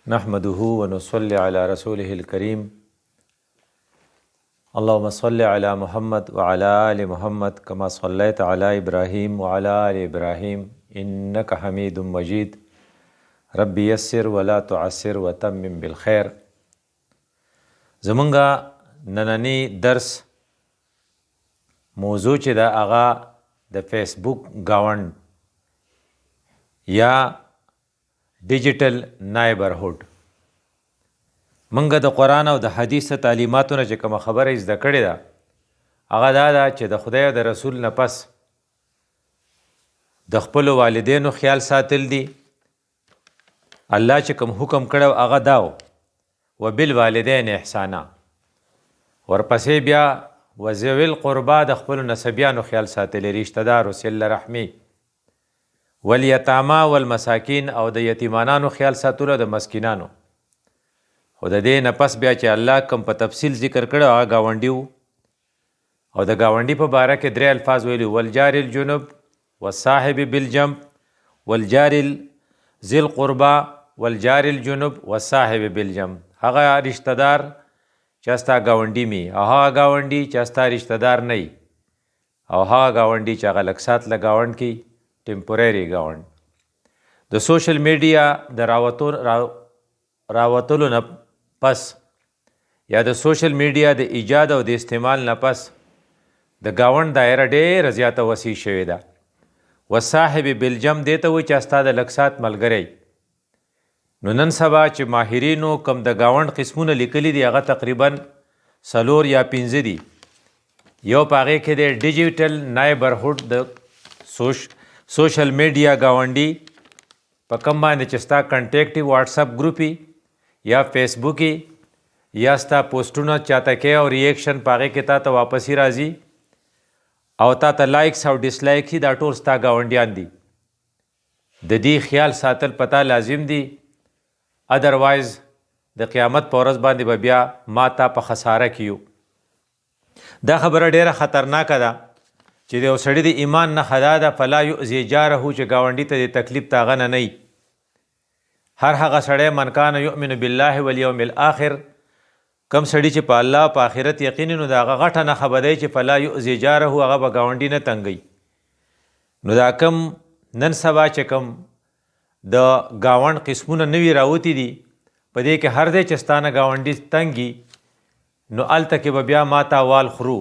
نحمده ونصلي على رسوله الكريم اللهم صل على محمد وعلى آل محمد كما صليت على إبراهيم وعلى آل إبراهيم إنك حميد مجيد ربي يسر ولا تعسر وتمم بالخير. زمونږ نننی درس موضوع چې دا هغه د فیسبوک گاوند یا ډیجیټل نایبرهوډ. منګه د قرآن او د حدیث تعلیماتونه چې کومه خبره زده کړې ده هغه دا ده چې د خدای او د رسول نه پس د خپلو والدینو خیال ساتل دي. الله چې کوم حکم کړو هغه داو وبالوالدین احسانا، ورپسې بیا وذوی القربا د خپلو نسبیانو خیال ساتل، رشتہ دارو، صله رحمي، والیتاما والمساکین او د یتیمانانو خیال ساتلو د مسکینانو. خو د دې نه پس بیا چې الله کوم په تفصیل ذکر کړی هغه ګاونډي و، او د ګاونډي په باره کې 3 الفاظ ویلي: والجار الجنب والصاحب بالجنب والجار ذی القربا والجار الجنب والصاحب بالجنب. هغه رشتہ دار چې ستا ګاونډي می، او هغه ګاونډي چې ستا رشتہ دار نه وي، او هغه ګاونډي چې هغه لږ سات له ګاونډ کې ټمپورری ګاونډ. د سوشل میډیا د راوتلو نه پس یا د سوشل میډیا د ایجاد او د استعمال نه پس د ګاونډ دایره ډېره زیاته وسیع شوې ده. وصاحب بالجنب دې ته وایي چې ستا د لږ سات ملګری. نو نن سبا چې ماهرینو کم د ګاونډ قسمونه لیکلي دي هغه تقریبا 4 یا 5 دي. یو په هغې کې د ډیجیټل نایبرهوډ د سوشل میډیا ګاونډي په کم باندې چې ستا کنټیکټ واټساپ ګروپي یا فیسبوکي یا ستا پوسټونه چاته کې او ریئیکشن په هغې کې تا ته واپسي راځي او تا ته لایکس او ډسلایک دا ټول ستا ګاونډیان دي. د دې خیال ساتل پتا لازم دي، ادروایز د قیامت په ورځ باندې به بیا ما تا په خساره کیو. دا خبره ډیره خطرناکه ده چې د یو سړي د ایمان نښه دا ده فلا یؤذي جاره، چې ګاونډي ته د تکلیف د هغه نه نه وي. هر هغه سړی من کان یؤمن بالله والیوم الاخر، کم سړي چې په الله په آخرت یقین نو د هغه غټه نښه به دی چې فلا یؤذي جاره، هغه به ګاونډي نه تنګوي. نو دا کم نن سبا چې کم د ګاونډ قسمونه نوي راوتي دي په دې کې هر دی چې ستا نه ګاونډي تنګي نو هلته کې به بیا ما ته وال خورو.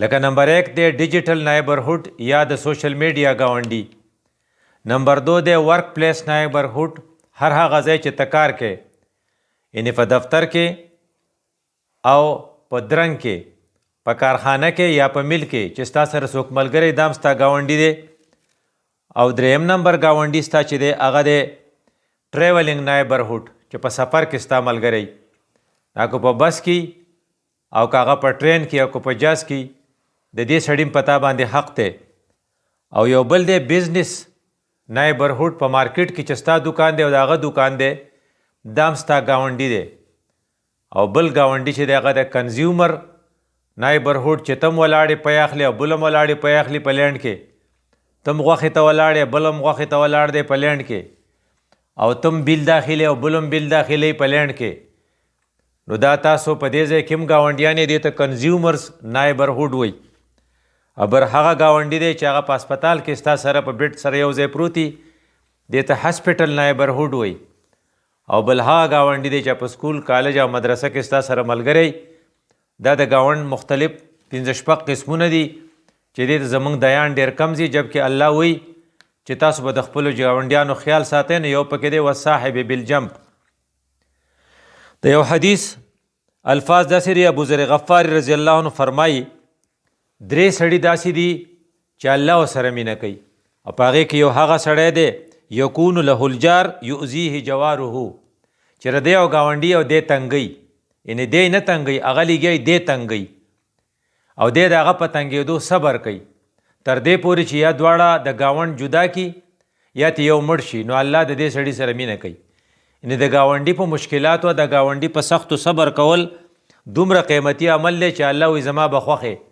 لکه نمبر 1 دی ډیجیټل نایبرهوډ یا د سوشل میډیا ګاونډي. نمبر 2 دی ورک پلیس نایبرهوډ، هر هغه ځای چې ته کار کې، یعنې په دفتر کې او په درنګ کې، په کارخانه کې یا په مل کې چې ستا سره څوک ملګری دا هم ستا ګاونډي دی. او 3 نمبر ګاونډي ستا چې دی هغه دی ټریولینګ نایبرهوډ، چې په سفر کې ستا ملګری، که په بس کې او که هغه په ټرین کې او که په جاز کې، د دې سړي په تا باندې حق دی. او یو بل دی بزنس نایبرهوډ، په مارکیټ کې چې ستا دکان دی او د هغه دکان دی دا هم ستا ګاونډي دی. او بل ګاونډي چې دی هغه د کنزیومر نایبرهوډ، چې تم ولاړې پی اخلي او بل هم ولاړې پی اخلي په لینډ کې، تم غوښې ته ولاړې بل هم غوښې ته ولاړ دی په لینډ کې، او تم بیل داخلي او بل هم بیل داخلي په لینډ کې. نو دا تاسو په دې ځای کې هم ګاونډیان یې دې ته کنزیومرز نایبرهوډ وایي. ابر هغه ګاونډي دی چې هغه په هسپتال کې ستا سره په بیډ سره یو ځای پروتي، دې ته هاسپټل نایبرهوډ وایي. او بل هغه ګاونډي دی چې په سکول کالج او مدرسه کې ستا سره ملګری. دا د ګاونډ مختلف 15 قسمونه دي چې دې ته زموږ دیان ډېر کم ځي، جبکې الله وایي چې تاسو به د خپلو ګاونډیانو خیال ساتئ. نو یو پکې دی وصاحب بالجنب. د یو حدیث الفاظ داسې دی، ابو ذر غفاري رضی الله عنه فرمایي 3 سړي داسې دي چې الله ورسره مینه کوي، او په هغې کې یو هغه سړی دی یکون له الجار یؤذیه جواره، چې دی یو ګاونډي او دی تنګوي، یعنې دی نه تنګوي هغه لګوي، دی تنګوي او دی د هغه په تنګېدو صبر کوي تر دې پورې چې یا دواړه د ګاونډ جدا کي یا ته یو مړ شي. نو الله د دې سړي سره مینه کوي. یعنې د ګاونډي په مشکلاتو او د ګاونډي په سختو صبر کول دومره قیمتي عمل دی چې الله وایي زما به خوښې.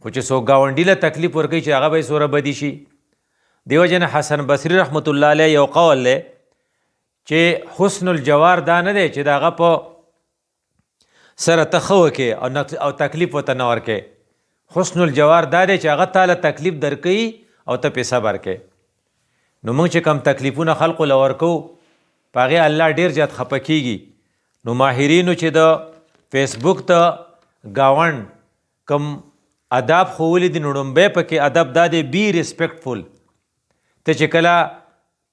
خو چې څوک ګاونډي له تکلیف ورکوي چې هغه به یې سوره بدي شي. دیو جن حسن بصری رحمت الله علیه یو قول دی چې حسن الجوار دا نه دی چې د هغه په سره ته ښه وکې او تکلیف ورته نه ورکې. حسن الجوار دا دی چې هغه تاله تکلیف درکوي او ته پې صبر کې. نو موږ چې کم تکلیفونه خلقو له ورکو په هغې الله ډېر زیات خفه کېږي. نو ماهرینو چې د فیسبوک ته ګاونډ کم اداب ښوولي دي، نو ړومبی پکې ادب دا دی بی ریسپیکټفل. ته چې کله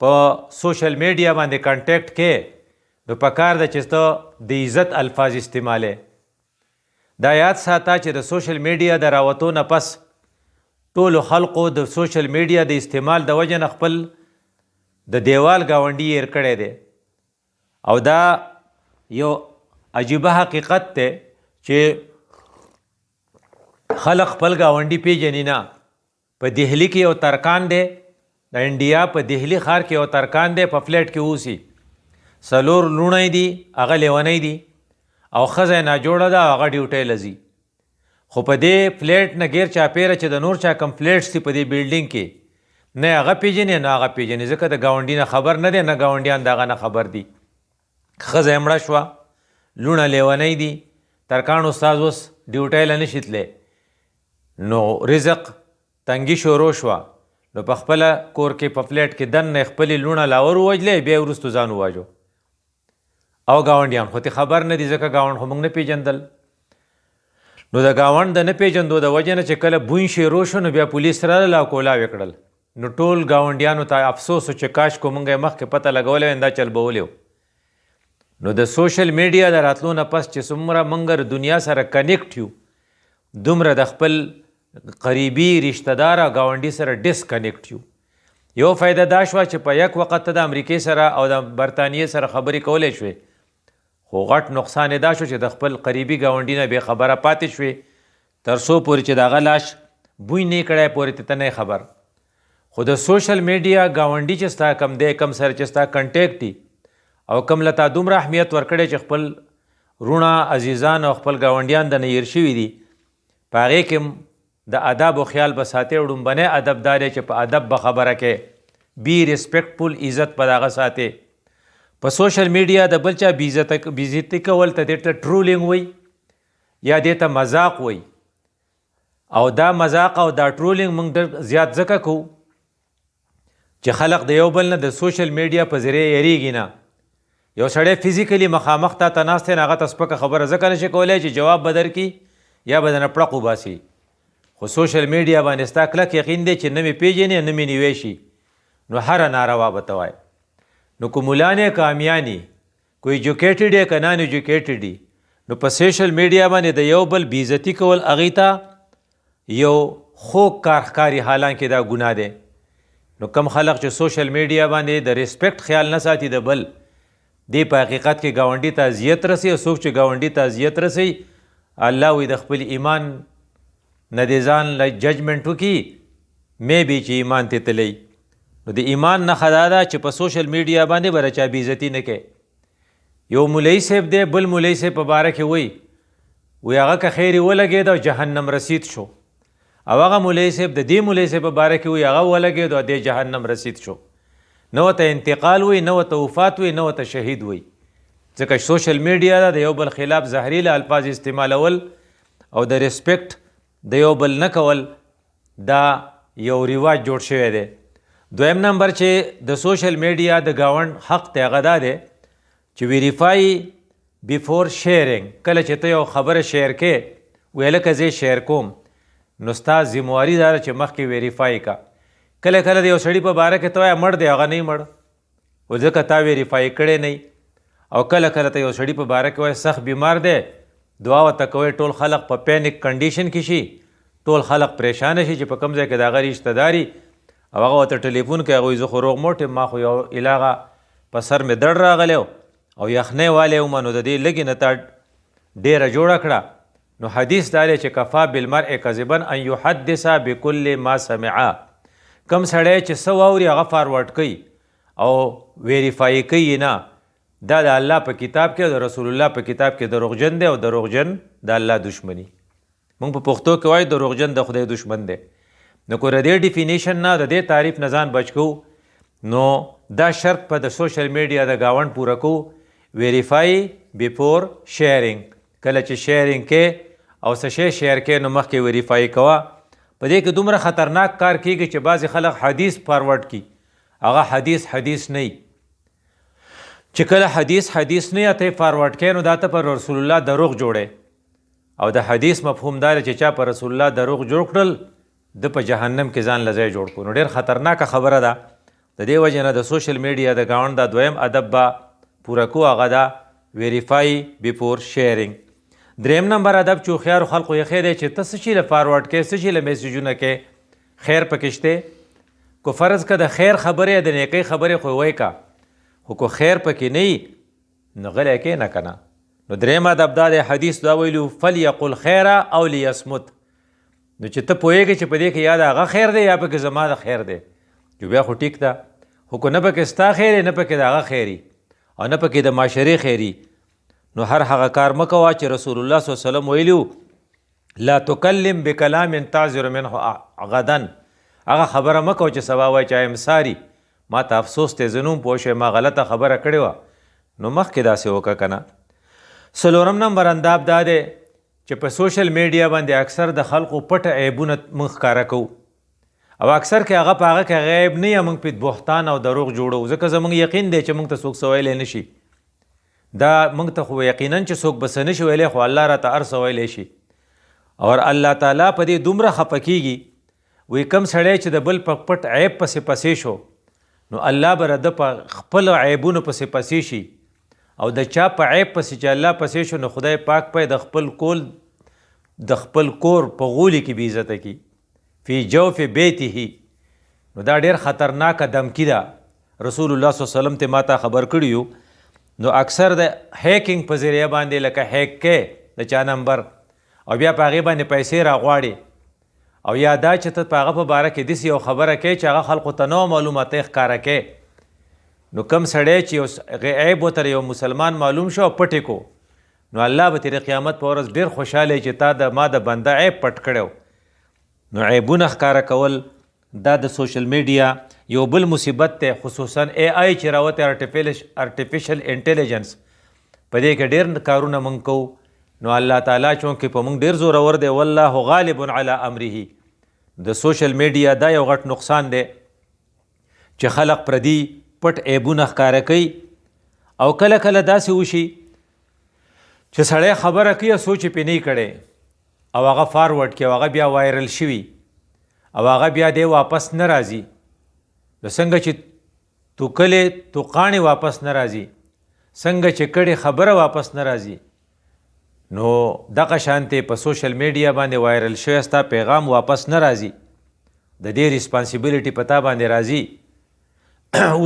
په سوشل میډیا باندې کنټیکټ کې نو پکار ده چې ته د عزت الفاظ استعمالې. دا یاد ساته چې د سوشل میډیا د راوتو نه پس ټولو خلقو د سوشل میډیا د استعمال د وجه نه خپل د دیوال ګاونډي هیر کړی دی. او دا یو عجیبه حقیقت دی چې خلق خپل ګاونډي پیژني نه. په دهلی کې یو ترکان دی، د انډیا په دهلی ښار کې یو ترکان دی، په فلیټ کې اوسي. 4 لوڼی دي، هغه لیونی دي او ښځه یې ناجوړه ده، هغه ډیوټۍ له ځي. خو په دې فلیټ نه غیر چاپیره چې د نور چا کم فلیټس دي په دې بلډینګ کې، نه هغه پیژني نه هغه پیژني، ځکه د ګاونډي نه خبر نه دی، نه ګاونډیان د هغه نه خبر دي. ښځه یې مړه شوه، لوڼه لیونی دي، ترکان استاد اوس ډیوټۍ له نشي تللی. نو رزق تنګي شروع شوه، نو په خپله کور کې په فلیټ کې دننه خپلې لوڼه لاور ووجلی، بیا یې وروستو ځان وواژو. او ګاونډیان خو ته خبر نه دي، ځکه ګاونډ خو موږ نه پیژندل. نو د ګاونډ د نه پیژندو د وجې نه چې کله بوی شروع شو، نو بیا پولیس راغلل او کولاوې کړل. نو ټول ګاونډیانو ته افسوس و چې کاش کو موږ یې مخکې پته لګولی وای، دا چل به ولی و. نو د سوشل میډیا د راتلو نه پس چې څومره موږ د دنیا سره کنیکټ یو، دومره د خپل قریبي رشته دار ګاونډي سره ډسکنیکټ یو. یو فایده دا شوه چې په یک وخت ته د امریکې سره او د برطانیې سره خبرې کولی شوې، خو غټ نقصان یې دا شو چې د خپل قریبي ګاونډي نه بې خبره پاتې شوې، تر څو پورې چې د هغه لاش بوی نه کړی پورې ته نه خبر. خو د سوشل میډیا ګاونډي چې ستا کم دی، کم سره چې ستا کنټیکټ دي او کم لتا دومره اهمیت ورکړی چې خپل رونه عزیزان او خپل ګاونډیان د نه هیر شوي دي، په هغې کې د ادب و خیال به ساتې. ړومبنی ادب دا دی چې په ادب به خبره کې، بی ریسپیکټفل، عزت په دغه ساتې. په سوشل میډیا د بل چا بېعزتي کول ته دې ته ټرولینګ وایي یا دې ته مذاق وایي. او دا مذاق او دا ټرولینګ موږ ډېر زیات ځکه کوو چې خلق د یو بل نه د سوشل میډیا په ذریعه یریږي نه. یو سړی فزیکلی مخامخ ته ناست دی، هغه ته سپکه خبره ځکه نشي کولی چې جواب به درکړي یا به درنه پړق وباسي. خو سوشل میډیا باندې ستا کلک یقین دی چې نه مې پیژنې نه مې نیوی شي، نو هره ناروا به ته وایي. نو که ملان یې که امیان یې، که ایجوکیټډ یې که نان ایجوکیټډ یې، نو په سوشل میډیا باندې د یو بل بېعزتي کول هغې ته یو خوږ کار ښکاري، حالانکې دا ګناه دی. نو کم خلق چې سوشل میډیا باندې د ریسپیکټ خیال نه ساتي د بل، دی په حقیقت کې ګاونډي ته اذیت رسي. او څوک چې ګاونډي ته اذیت رسي، الله وایي د خپل ایمان نه دې ځان له ججمنټ وکړي، مې بي چې ایمان ته تللی. نو د ایمان نښه دا ده چې په سوشل میډیا باندې به چا بېعزتي نه کوي. یو مولوي صاحب دی، بل مولوي صاحب په باره کې وایي هغه که خیر یې ولګېد او جهنم رسید شو، او هغه مولوي صاحب د دې مولوي صاحب په باره کې وایي هغه ولګېد او دې جهنم رسید شو. نه ورته انتقال وایي، نه ورته وفات وایي، نه ورته شهید وایي، ځکه سوشل میډیا ده د یو بل خلاف زهریله الفاظ استعمالول او د ریسپیکټ د یو بل نه کول، دا یو رواج جوړ شوی دی. دویم نمبر چې د سوشل میډیا د ګاونډ حق دی هغه دا دی چې ویریفای بیفور شیرینګ. کله چې ته یو خبره شیر کې ویې لکه زه شیر کوم، نو ستا ذمواري دا ده چې مخکې ویریفای کا. کله کله د یو سړي په باره کې ته وایه مړ دی، هغه نه مړ، و ځکه تا ویریفای کړی نه. او کله کله ته یو سړي په باره کې وایه سخت بیمار دی، دعا ورته کوئ، ټول خلق په پینک کنډیشن کې شي، ټول خلق پریشانه شي چې په کوم ځای کې د هغه رشته داري، او هغه ورته ټلیفون کوي، هغه وایي زه خو روغ موټ یم، ما خو یو علاقه په سر مې درد راغلی او یخنۍ والی وم، نو د دې لږې نه تا ډېره جوړه کړه. نو حدیث دا دی چې کفا بالمرء کذبا ان یحدث بکل ما سمعا. کم سړی چې څه واوري هغه فارورډ کوي او ویریفای کوي نه، دا د الله په کتاب کې او د رسول الله په کتاب کې دروغجن دی، او دروغجن د الله دشمني. موږ په پښتو کې وایو دروغجن د خدای دشمن دی. نو که د دې ډیفینیشن نه، د دې تعریف نه ځان بچ کوو، نو دا شرط په د سوشل میډیا د گاونډ پوره کو ویریفای بیفور شیرینګ. کله چې شیرینګ کې او څه شی شیر کې نو مخکې ویریفای کوه. په دې کې دومره خطرناک کار کیږي چې بعضې خلک حدیث فارورډ کی، هغه حدیث نه وي. چې کله حدیث نه یا ته فارورډ کې نو دا ته پر رسول الله دروغ جوړې، او د حدیث مفهوم دار چې چا پر رسول الله دروغ جوړ کړل د په جهنم کې ځان لځای جوړ کړو. نو ډېر خطرناکه خبره ده. د دې وجې نه د سوشل میډیا د ګاونډ دا دویم ادب به پوره کو، هغه ده ویریفای بیفور شیرینګ. دریم نمبر ادب چې هوښیارو خلقو یې ښی دی چې ته څه شي له فارورډ کې، څه شي له میسیجونه کې خیر پکې شته. کو فرض که د خیر خبرې د نیکۍ خبرې خو وایي کا، خو کو خیر پکې نه وي نو غلی کښېنه که نه. نو دریم ادب دا دی، حدیث دا ویلو فلیقل خیر او لیصمت. نو چې ته پوهېږې چې په دې کې یا د هغه خیر دی یا پکې زما د خیر دی، چې بیا خو ټیک ده. خو که نه پکې ستا خیر نه پکې د هغه خیري او نه پکې د معاشرې خیري، نو هر هغه کار مه کوه چې رسول الله صلی الله علیه وسلم ویلو لا تکلم بکلام تعذر منه غدا. هغه خبره مه کوه چې سبا وایي چې ایم ساري، ما ته افسوس دی، زه نوم پوه شوی ما غلطه خبره کړې وه. نو مخکې داسې وکړه که نه. څلورم نمبر انداب دا دی چې په سوشل میډیا باندې اکثر د خلقو پټ عیبونه موږ ښکاره کوو، او اکثر کې هغه په هغه کې عیب نه یا موږ پې بهتان او دروغ جوړو. ځکه زموږ یقین دی چې موږ ته څوک څه ویلی نه شي. دا موږ ته خو یقینا چې څوک به څه نه شي ویلی، خو الله راته هر څه ویلی شي. او الله تعالی په دې دومره خفه کېږي، وایي کوم سړی چې د بل په پټ عیب پسې شو نو الله به د په خپل عیبونو پسې شي، او د چا په عیب پسې چې الله پسې شو نو خدای پاک په د خپل کور په غولي کې بې عزته کي فی جوف بیته. نو دا ډېر خطرناکه دمکی ده. رسول الله صلی الله علیه وسلم ته ما ته خبر کړي یو. نو اکثر د هیکینګ په ذریعه باندې لکه هیک کې د چا نمبر او بیا په هغې باندې پیسې راغواړي، او یا دا چې ته په هغه په باره کې داسې یو خبره کوې چې هغه خلقو ته نه معلومات یې ښکاره کوې. نو کم سړی چې یو عیب ورته یو مسلمان معلوم شو او پټې کو، نو الله به ترې قیامت په ورځ ډېر خوشحاله چې تا د ما د بنده عیب پټ کړی. نو عیبونه ښکاره کول دا د سوشل میډیا یو بل مصیبت دی، خصوصا اے آی چې راوتی ارټیفیشل انټیلیجنس، په دې کې ډېر کارونه موږ کوو. نو الله تعالی چونکې په موږ ډېر زورور دی، والله غالب علی امره. د سوشل میډیا دا یو غټ نقصان دی چې خلق پردي پټ عیبونه ښکاره کوي. او کله کله داسې وشي چې سړی خبره کوي او سوچ یې پې نه کړی او هغه فارورډ کړي او هغه بیا وایرل شوي او هغه بیا دی واپس نه راځي. نو څنګه چې تو کلې تو قاڼې واپس نه راځي، څنګه چې کړې خبره واپس نه راځي، نو دغه شانتې په سوشل میډیا باندې وایرل شوی ستا پیغام واپس نه راځي، د دې ریسپانسیبیلیټي په تا باندې راځي.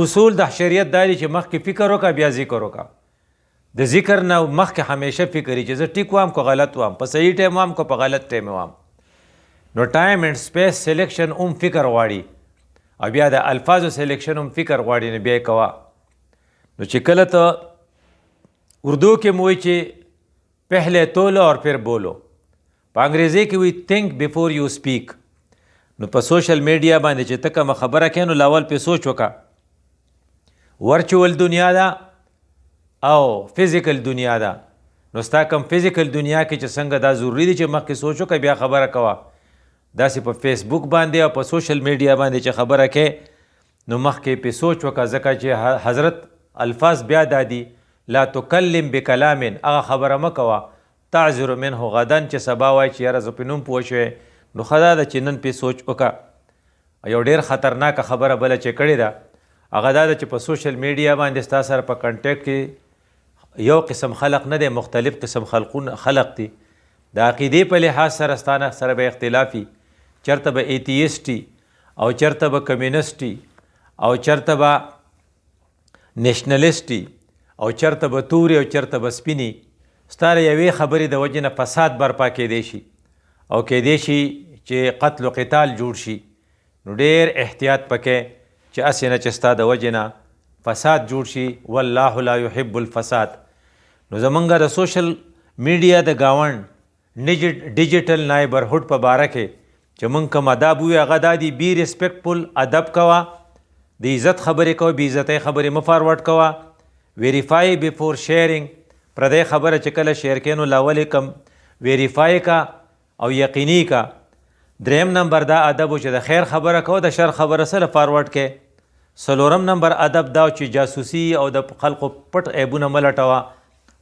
اصول د شریعت دا دی چې مخکې فکر وکړه بیا ذکر وکړه. د ذکر نه مخکې همیشه فکر چې زه ټیک وام که غلط وام، په صحیح ټایم وام که په غلط ټایم وام. نو ټایم اینډ سپیس سلیکشن هم فکر غواړي، او بیا د الفاظو سلیکشن هم فکر غواړي. نو بیا یې کوه. نو چې کله ته اردو کې مو وایي چې پہلے تولو اور پھر بولو، په انګریزي کې وایي think before you speak. نو په سوشل میډیا باندې چې ته کومه خبره کوې نو لاول پې سوچ وکړه. ورچوال دنیا ده او فزیکل دنیا ده. نو ستا کوم فزیکل دنیا کې چې څنګه دا ضروري دی چې مخکې سوچ وکړه بیا خبره کوه. داسې په فیسبوک باندې او په سوشل میډیا باندې چې خبره کوې نو مخکې پې سوچ وکړه، ځکه چې حضرت الفاظ بیا دا دي لا تکلم بکلام، هغه خبره مه کوه تعذر منه غدا چې سبا وایي چې یاره زه پې نوم پوه شوی. نو ښه دا ده چې نن پې سوچ وکړه. یو ډېر خطرناکه خبره بله چې کړې ده هغه دا ده چې په سوشل میډیا باندې ستا سره په کنټیکټ کې یو قسم خلق نه دی، مختلف قسم خلق دي. د عقیدې په لحاظ سره ستانه سره به اختلافي، چرته به ایتیسټي او چرته به کمیونسټي او چرته به نیشنلسټي او چرته به توري او چرته به سپیني. ستا د یوې خبرې د وجې نه فساد برپا کیدی شي او کیدی شي چې قتل و قتال جوړ شي. نو ډېر احتیاط پکې چې هسې نه چې ستا د وجې نه فساد جوړ شي. والله لا يحب الفساد. نو زمونږ د سوشل میډیا د ګاونډ ډیجیټل نایبرهوډ په باره کې چې مونږ کوم ادب وي هغه دا دي بی ریسپیکټفل ادب کوه، د عزت خبرې کوه، بې عزتۍ خبرې مه فارورډ کوه. ویریفای بیفور شیرینګ، پردی خبره چې کله شیر کې نو لاولې کم ویریفای کا او یقیني کا. دریم نمبر دا ادب چې د خیر خبره کوه، د شر خبره سره فارورډ کې. څلورم نمبر ادب دا چې جاسوسي او د خلقو پټ عیبونه مه لټوه،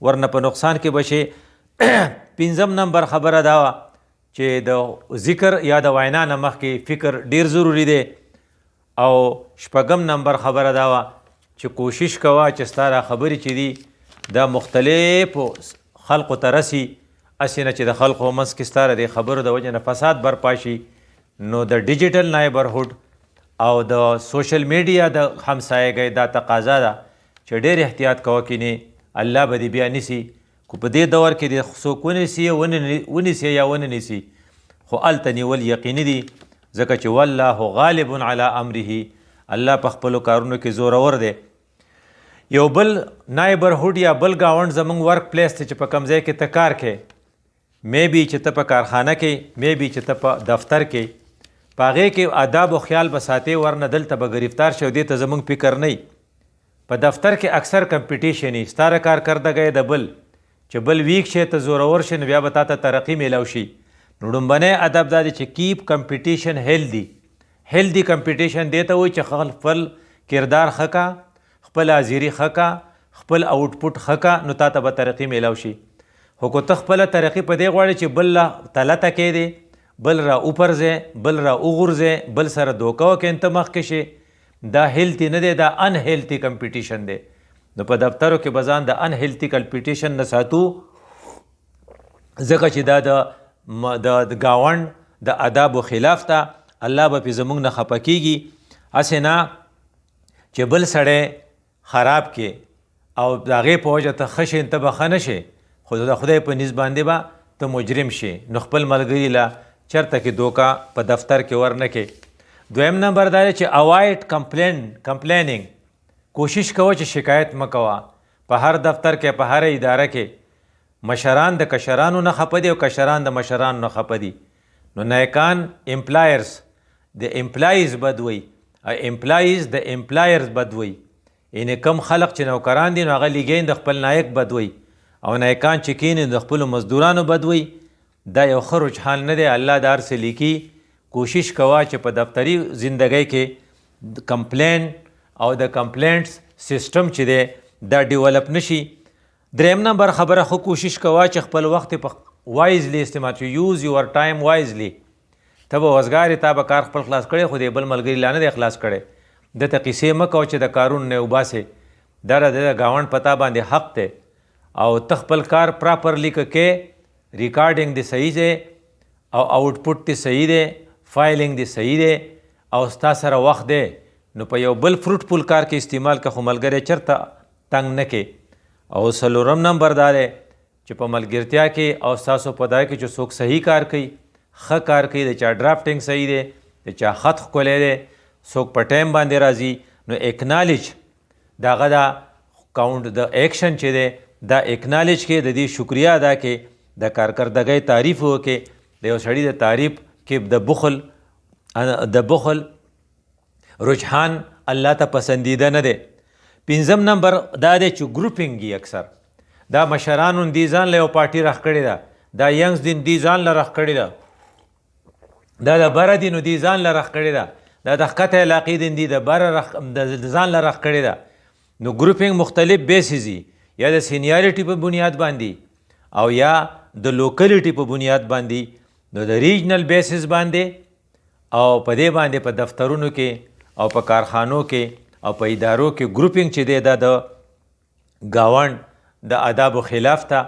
ورنه په نقصان کې بشي. پنځم نمبر خبره دا وه چې د ذکر یا د وینا نه مخکې فکر ډیر ضروري دی. او شپږم نمبر خبره دا وه چې کوشش کوه چې ستا را خبرې چې دي دا مختلفو خلقو ته رسي، هسې نه چې د خلقو منځ کې ستا د خبرو د وجې نه فساد برپا شي. نو د ډیجیټل نایبرهوډ او د سوشل میډیا د همسایګۍ دا تقاضا ده چې ډېر احتیاط کوه، کینې الله به دې بیا نیسي. خو په دې دور کې د څوک ونیسي یا ونه نیسي، خو هلته نیول یقیني دي، ځکه چې والله غالب علی امره، الله په خپلو کارونو کې زورور دی. یو بل نایبرهوډ یا بل ګاونډ زموږ ورک پلیس ته چې په کوم ځای کې ته کار کوې، میبي چې ته په کارخانه کې، میبي چې ته په دفتر کې، په هغې کې آداب و خیال به ساتې، ورنه دلته به ګرفتار شي او دې ته زموږ فکر نه وي. په دفتر کې اکثر کمپټیشن وي، ستا کارکردګۍ د بل چې بل ویک شي ته زورور شي نو بیا به تا ته ترقي میلاو شي. نو ډومبنی ادب دا دی چې کیپ کمپټیشن هیلدي. هیلدي کمپټیشن دې ته وایي چې خپل کردار ښه کا، خپل حاضري ښه کا، خپل آوټپوټ ښه کا، نو تا ته به ترقي میلاو شي. خو که ته خپله ترقي په دې غواړې چې بل له تلته کېدې، بل را اوپرځې، بل را وغورځې، بل سره دوکه وکړې ته مخکې شې، دا هیلتي نه دی، دا ان هیلتي کمپټیشن دی. نو په دفترو کې به ځان د ان هیلتي کمپټیشن نه ساتو، ځکه چې دا د ګاونډ د آدابو خلاف ته، الله به پې زموږ نه خفه کېږي. هسې نه چې بل سړی خراب کې او د هغې په وجه ته ښه شې، ته به ښه نه شې، خو د خدای په نیز باندې به ته مجرم شې. نو خپل ملګري له چرته کې دوکه په دفتر کې ورنه کې. دویم نمبر دا دی چې اوایډ کمپلیننګ، کوشش کوه چې شکایت مه کوه. په هر دفتر کې، په هر اداره کې مشران د کشرانو نه خفه دي او کشران د مشرانو نه خفه دي. نو نیکان امپلایرز د امپلایز بد وي، امپلایز د امپلایرز بد وي، یعنې کم خلق چې نوکران دي نو هغه لیګین د خپل نایک بد وي، او نایکان چې کینې د خپلو مزدورانو بد وي. دا یو ښه رجحان نه دی. الله د هر څه لیکي. کوشش کوه چې په دفتري زندګۍ کې کمپلین او د کمپلینټس سیسټم چې دی دا ډیولپ نشي. دریم نمبر خبره، خو کوشش کوه چې خپل وخت په وایزلی استعمال کړي. یوز یور ټایم وایزلی. ته به وزګارې، تا به کار خپل خلاص کړی، خو د بل ملګري لا نه دی خلاص کړی. دته قیسې مه کوه چې د کارونو نه وباسې، دا د ګاونډ په تا باندې حق دی. او ته خپل کار پراپرلی کې، ریکارډینګ دی صحیح دی او آوټپوټ دی صحیح دی، فایلینګ دی صحیح دی او ستا سره وخت دی، نو په یو بل فروټفول کار کې استعمال که، خو ملګری چرته تنګ نه کې. او څلورم نمبر دا دی چې په ملګرتیا کې او ستاسو په ځای کې چې څوک صحیح کار کوي، ښه کار کوي، د چا ډرافټینګ صحیح دی، د چا خط ښکلی دی، څوک په ټایم باندې راځي، نو اکنالج د هغه دا کاونټ د ایکشن چې دی دا اکنالج کې، د دې شکریه ادا کې، د کارکردګۍ تعریف وکړې. د یو سړي د تعریف کې د بخل رجحان الله ته پسندیده نه دی. پنځم نمبر دا دی چې ګروپینګ وي. اکثر دا مشرانو دې ځان له یو پارټي رخ کړې ده، دا ینګز دین دې ځان له رخ کړې ده، دا د بره دي نو دې ځان له رخ کړې ده، دا د ښکته علاقې دین دي د بره د ځان له رخ کړې ده. نو ګروپینګ مختلف بیسز وي، یا د سینیارټي په بنیاد باندې او یا د لوکلیټي په بنیاد باندې. نو د ریجنل بیسز باندې او په دې باندې په دفترونو کې او په کارخانو کې او په ادارو کې ګروپینګ چې دی دا د ګاونډ د آدابو خلاف ته.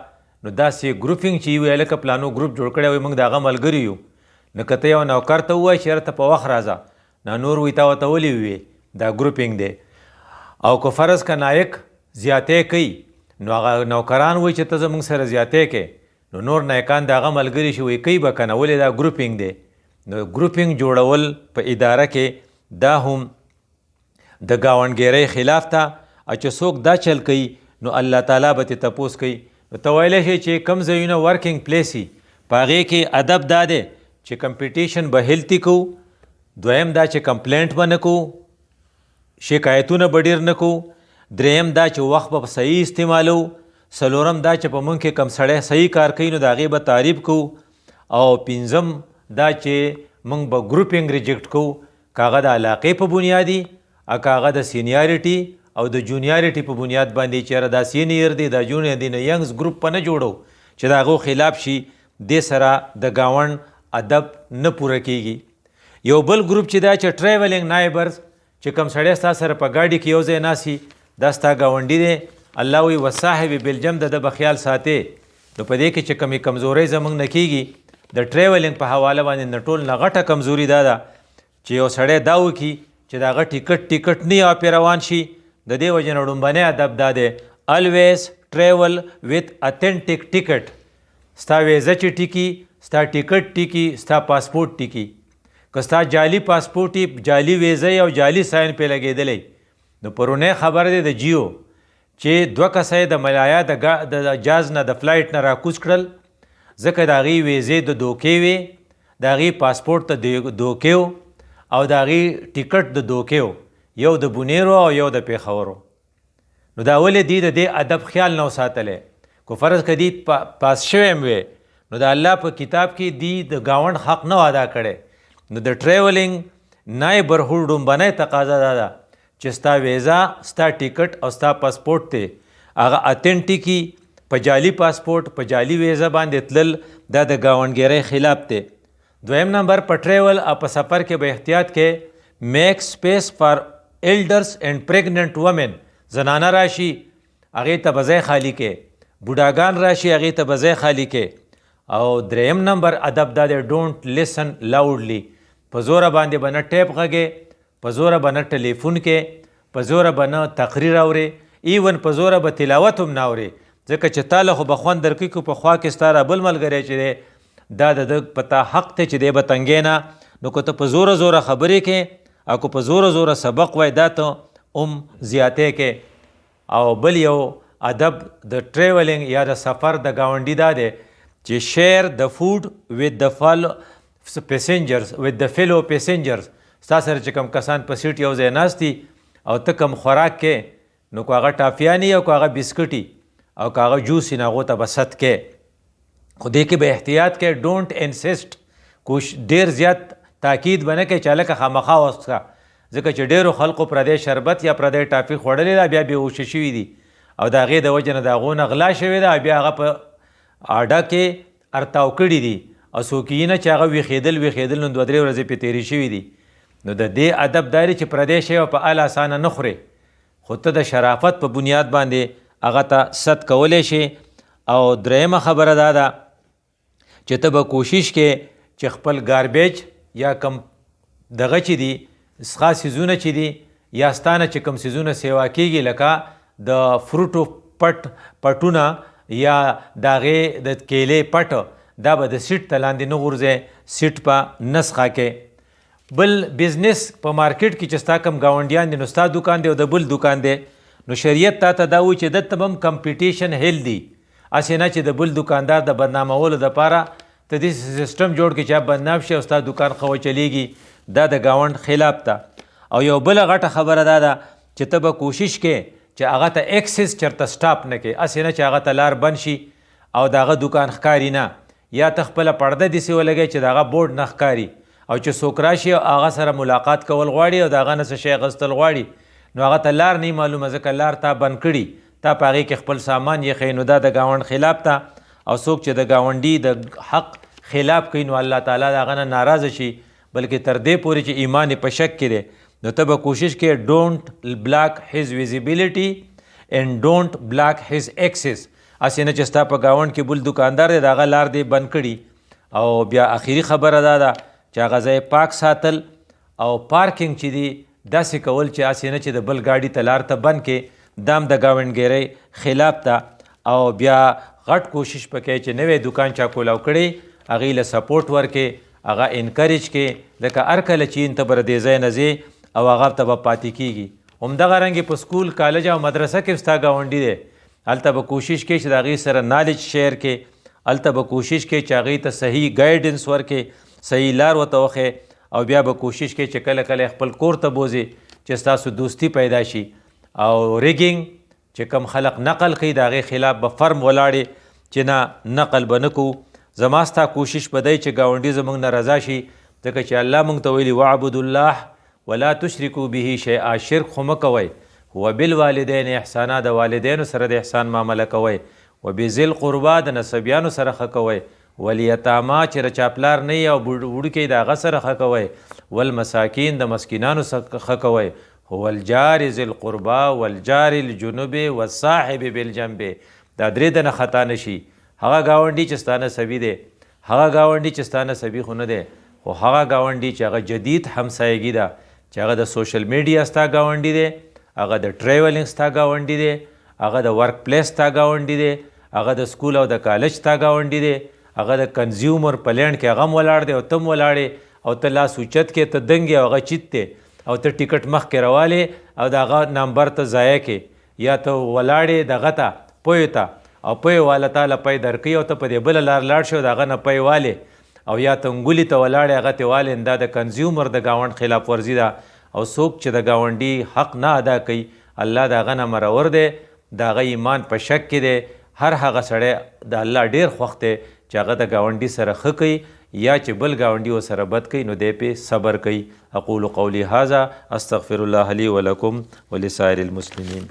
نو داسې ګروپینګ چې وي لکه پلانو ګروپ جوړ کړی وي، موږ د هغه ملګري یو، نو که ته یو نوکر ته ووایې چې یاره ته په وخت راځه، نه نور وایي تا ورته ولې وویې، دا ګروپینګ دی. او که فرض که نایک زیاتې کوي، نو هغه نوکران وایي چې ته زموږ سره زیاتې کوې، نو نور نایکان د هغه ملګري شي وایي کوي به که نه، ولې دا ګروپینګ دی. نو ګروپینګ جوړول په اداره کې دا هم د ګاونډګیرۍ خلاف ته. او چې څوک دا چل کوي نو الله تعالی به ترې تپوس کوي. نو ته ویلی شي چې کوم ځایونه ورکینګ پلیس وي په هغې کې ادب دا دی چې کمپټیشن به هیلتي کوو. دویم دا چې کمپلینټ به نه کوو، شکایتونه به ډېر نه کوو. دریم دا چې وخت به صحیح استعمالو. څلورم دا چې په موږ کې کم سړی صحیح کار کوي نو د هغې به تعریف کوو. او پنځم دا چې موږ به ګروپینګ ریجیکټ کوو، که هغه د علاقې په بنیادي او که هغه د سینیارټي او د جونیارټي په بنیاد باندې چېرې دا سینیر دی دا جونیر دی نو ینګز ګروپ په نه جوړو چې د هغو خلاف شي. دې سره د ګاونډ ادب نه پوره کیږي. یو بل ګروپ چې دا چې ټریولینګ نایبرز چې کوم سړی ستا سره په ګاډي کې یو ځای ناسي دا ستا ګاونډي دی. الله وایي وصاحب بالجنب د به خیال ساتې. نو په دې کې چې کومې کمزورۍ زموږ نه کیږي د ټریولینګ په حواله باندې نه ټول نه غټه کمزوري دا ده چې یو سړی دا وکړي چې د هغه ټیکټ نه یا پرې روان شي. د دې وجې نه ړومبنی ادب دا دی الویز ټریول ویت اتنټیک ټیکټ. ستا ویزه چې ټیکي، ستا ټیکټ ټیکي، ستا پاسپورټ ټیکي. که ستا جعلي پاسپورټ جعلي ویزه او جعلي ساین پې لګېدلی نو پرونی خبر دی د جیو چې 2 کسه د ملایا د جاز نه د فلایټ نه راکوز کړل ځکه د هغې ویزې د دوکې وې، د هغې پاسپورټ ته دوکې و او د هغې ټیکټ د دوکې و، یو د بونیرو او یو د پیښورو. نو دا ولې دی د دې ادب خیال نه ساتلی. که فرض که دی پاس شوی هم وی نو د الله په کتاب کې دی د ګاونډ حق نه ادا کړی. نو د ټریولینګ نایبرهوډ ډومبنی تقاضا دا ده چې ستا ویزا، ستا ټیکټ او ستا پاسپورټ دی هغه اتنټیکي. په جعلي پاسپورټ په جعلي ویزه باندې تلل دا د ګاونډګیرۍ خلاف دی. دویم نمبر په ټریول او په سفر کې به احتیاط کې میک سپیس فار ایلډرس اینڈ پریګننټ وومن. زنانه راشي هغې ته به ځای خالي کې، بوډاګان راشي هغې ته به ځای خالي کې. او دریم نمبر ادب دا دی ډونټ لیسن لاوډلی. په زوره باندې به نه ټیپ غږې، په زوره به نه ټلیفون کې، په زوره به نه تقریر اورې، ایون په زوره به تلاوت هم نه اورې ځکه چې تاله خو به خوند درکوي که په خوا کې ستا را بل ملګری چې دی دا د ده په تا حق دی چې دی به تنګې نه. نو که ته په زوره خبرې کې او که په زوره سبق وای دا ته زیاتې کې. او بل یو ادب د ټریولینګ یا د سفر د ګاونډي دا دی چې شیر د فوډ وذ د فیلو پیسنجرز. ستا سره چې کوم کسان په سیټ یو ځای ناست دي او ته کوم خوراک کې نو که هغه ټافیاني او که هغه بسکټي او که هغه جوس یي نو هغو ته به ست کې. خو دې کې به احتیاط کې ډونټ انسسټ. ډېر زیات تاکید به نه کوي چې هلکه خامخا وڅښه ځکه چې ډېرو خلقو پردی شربت یا پردی ټافي خوړلې ده بیا بېهوشه شوي دي او د هغې د وجې نه د هغو نه غلا شوې ده او بیا هغه په اډه کې ارتاو کړي دي او څوک یې نه چې هغه ویښېدل نو 2-3 ورځې پې تېرې شوي دي. نو د دې ادب دا دی چې پردی شی په ال اسانه نه خورې خو ته د شرافت په بنیاد باندې هغه ته ست کولی شي. او دریمه خبره دا ده چې ته به کوشش کې چې خپل ګاربیج یا کم دغه چې دي څښا څیزونه چې دي یا ستانه چې کوم څیزونه سیوا کېږي لکه د فروټو پټونه یا د هغې د کیلې پټ دا به د سیټ ته لاندې نه غورځئ، سیټ په نه څښا کې. بل بزنس په مارکیټ کې چې ستا کوم ګاونډیان دي نو ستا دوکان دی او د بل دوکان دی نو شریعت تا ته دا وایي چې دلته به هم کمپیټیشن هیل دی. هسې نه چې د بل دوکاندار د بدنامولو دپاره ته داسې سیسټم جوړ کړي چې بدنام شي او ستا دوکان ښه وچلیږي. دا د ګاونډ خلاف ده. او یو بله غټه خبره دا ده چې ته به کوشش کې چې هغه ته ایکسس چېرته سټاپ نه کړې، هسې نه چې هغه ته لار بند شي او د هغه دوکان ښکاري نه، یا ته خپله پرده داسې ولګوې چې د هغه بورډ نه ښکاري او چې څوک راشي او هغه سره ملاقات کول غواړي او د هغه نه څه شی اخیستل غواړي نو هغه ته لار نه معلومه ځکه لار تا بند کړي، تا په هغې کې خپل سامان یې نو دا د ګاونډ خلاف ته. او څوک چې د ګاونډي د حق خلاف کوي نو الله تعالی د هغه نه ناراضه شي بلکې تر دې پورې چې ایمان په شک کې دی نو ته به کوشش کې ډونټ بلاک هز ویزیبیلیټي اینڈ ډونټ بلاک هز ایکسس. هسې نه چې ستا په ګاونډ کې بل دوکاندار دی د هغه لار دی بند کړي. او بیا اخري خبره دا ده چې هغه ځای پاک ساتل او پارکینګ چې دی داسې کول چې هسې نه چې د بل ګاډي ته لار ته بند کې دام د ګاونډګیرۍ خلاف ته. او بیا غټ کوشش پکې چې نوی دوکان چا کولاو کړی هغې له سپورټ ورکې، هغه انکریج کې لکه هر کله چې ته به د دې ځای نه ځې او هغه ته به پاتې کېږي. همدغه رنګې په سکول کالج او مدرسه کې ستا ګاونډي دی هلته به کوشش کې چې د هغې سره نالج شیر کې، هلته به کوشش کې چې هغې ته صحیح ګایډنس ورکې، صحیح لار ورته وښې او بیا به کوشش کې چې کله کله خپل کور ته بوځې چې ستاسو دوستی پیدا شي. او ریګینګ چې کم خلق نقل کوي د هغې خلاف به فرم ولاړې چې نه نقل به نه کوو. زما ستا کوشش به دی چې ګاونډي زموږ نه رضا شي، ځکه چې الله موږ ته ویلي وعبدوا الله ولا تشرکوا به شیئا، شرک خو مه کوئ. وبالوالدین احسانا، د والدینو سره د احسان معامله کوئ. وبذی القربا، د نسبیانو سره ښه کوئ. والیتاما، چې رچا پلار نه وي او وړوکي د هغه سره ښه کوئ. والمساکین، د مسکینانو سره ښه کوئ. والجار ذی القربا والجار الجنوب والصاحب بالجنب، دا درې دنه خطا نشي. هغه ګاونډي چې ستا نسبي دی، هغه ګاونډي چې ستا نسبي خو نه دی، خو هغه ګاونډي چې هغه جدید همسایګي ده، چې هغه د سوشل میډیا ستا ګاونډي دی، هغه د ټریولینګ ستا ګاونډي دی، هغه د ورک پلیس ستا ګاونډي دی، هغه د سکول او د کالج ستا ګاونډي دی، هغه د کنزیومر په لینډ کې هغه هم ولاړ دی او ته هم ولاړې او ته لاس اوچت کې، ته دنګ یې او هغه چیت دی او ته ټیکټ مخکې روالې او د هغه نمبر ته ضایع کې، یا ته ولاړې دغه ته پویو ته او پوی والا تاله پی درکوي او ته په دې بله لار لاړ شي او د هغه نه پی والې، او یا ته انګولي ته ولاړې هغه ته والې، دا د کنزیومر د ګاونډ خلاف ورزي ده. او څوک چې د ګاونډي حق نه ادا کوي، الله د هغه نه مرور دی، د هغه ایمان په شک کې دی. هر هغه سړی د الله ډېر خوښ دی چې هغه د ګاونډي سره ښه کوي، یا چې بل ګاونډي ورسره بد کوي نو دی پې صبر کوي. اقول قولی هذا استغفر الله لي ولکم ولسائر المسلمین.